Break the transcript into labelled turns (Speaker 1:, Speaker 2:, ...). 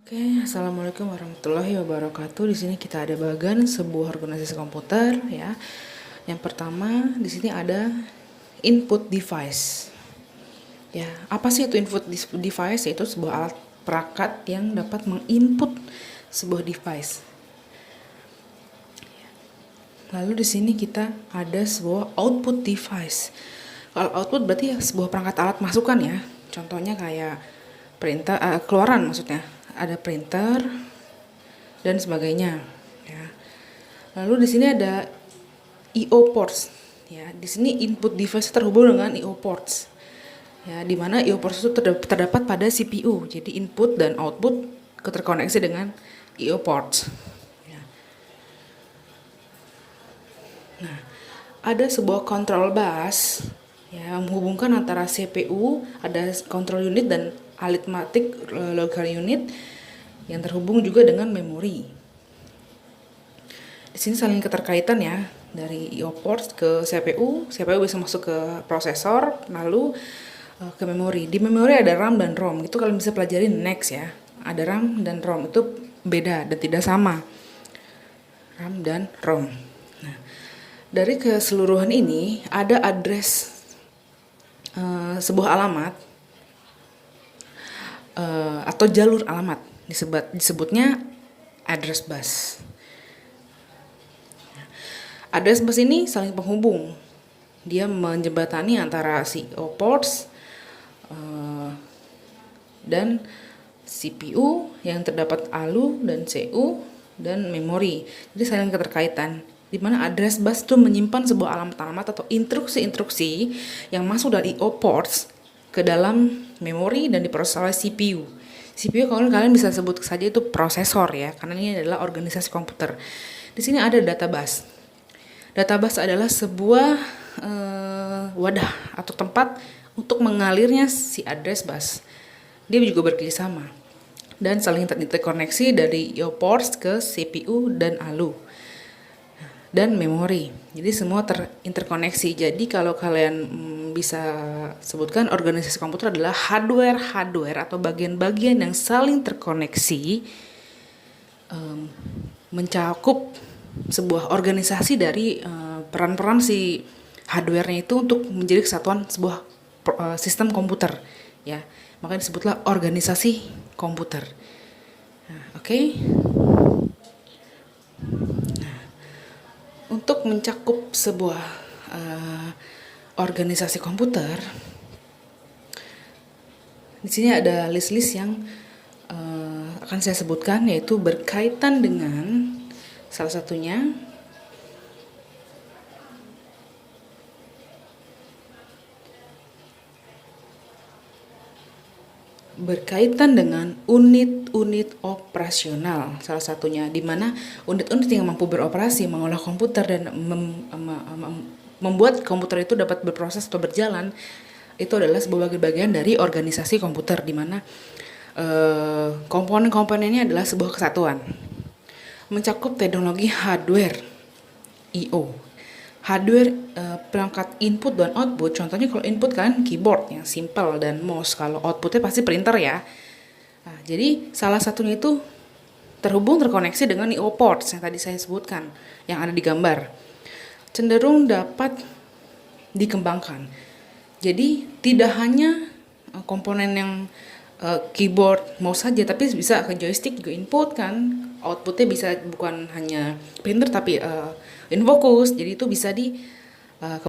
Speaker 1: Oke, assalamualaikum warahmatullahi wabarakatuh. Di sini kita ada bagian sebuah organisasi komputer, ya. Yang pertama di sini ada input device. Ya, apa sih itu input device? Yaitu sebuah alat perangkat yang dapat menginput sebuah device. Lalu di sini kita ada sebuah output device. Kalau output berarti ya sebuah perangkat alat masukan, ya. Contohnya kayak printer, keluaran maksudnya. Ada printer dan sebagainya, ya. Lalu di sini ada I/O ports, ya. Di sini input device terhubung dengan I/O ports, ya, di mana I/O ports itu terdapat pada CPU. Jadi input dan output terkoneksi dengan I/O ports, ya. Nah, ada sebuah control bus, ya, menghubungkan antara CPU, ada control unit dan arithmetic logical unit yang terhubung juga dengan memori. Di sini saling keterkaitan, ya, dari I/O ports ke CPU, CPU bisa masuk ke prosesor, lalu ke memori. Di memori ada RAM dan ROM. Itu kalian bisa pelajari next, ya. Ada RAM dan ROM itu beda dan tidak sama. RAM dan ROM. Nah, dari keseluruhan ini ada address sebuah alamat atau jalur alamat, disebutnya address bus. Address bus ini saling penghubung. Dia menjembatani antara si I/O ports dan CPU yang terdapat ALU dan CU dan memori. Jadi saling keterkaitan. Di mana address bus itu menyimpan sebuah alamat-alamat atau instruksi-instruksi yang masuk dari I/O ports ke dalam memori dan diproses oleh CPU. CPU kalau kalian bisa sebut saja itu prosesor, ya, karena ini adalah organisasi komputer. Di sini ada database. Database adalah sebuah wadah atau tempat untuk mengalirnya si address bus. Dia juga bekerjasama dan saling terkoneksi dari I/O ports ke CPU dan ALU dan memori. Jadi semua terinterkoneksi. Jadi kalau kalian bisa sebutkan organisasi komputer adalah hardware atau bagian-bagian yang saling terkoneksi, mencakup sebuah organisasi dari peran-peran si hardware-nya itu untuk menjadi kesatuan sebuah sistem komputer, ya. Makanya disebutlah organisasi komputer. Nah, oke. Untuk mencakup sebuah organisasi komputer, di sini ada list-list yang akan saya sebutkan, yaitu berkaitan dengan salah satunya berkaitan dengan unit-unit operasional, salah satunya di mana unit-unit yang mampu beroperasi, mengolah komputer dan membuat komputer itu dapat berproses atau berjalan, itu adalah sebuah bagian dari organisasi komputer, di mana komponen-komponennya adalah sebuah kesatuan. Mencakup teknologi hardware I/O. Hardware perangkat input dan output, contohnya kalau input kan keyboard yang simple dan mouse, kalau outputnya pasti printer, ya. Nah, jadi salah satunya itu terkoneksi dengan I/O ports yang tadi saya sebutkan, yang ada di gambar, cenderung dapat dikembangkan. Jadi tidak hanya komponen yang keyboard, mouse saja, tapi bisa ke joystick juga input, kan. Outputnya bisa bukan hanya printer tapi InFocus, jadi itu bisa di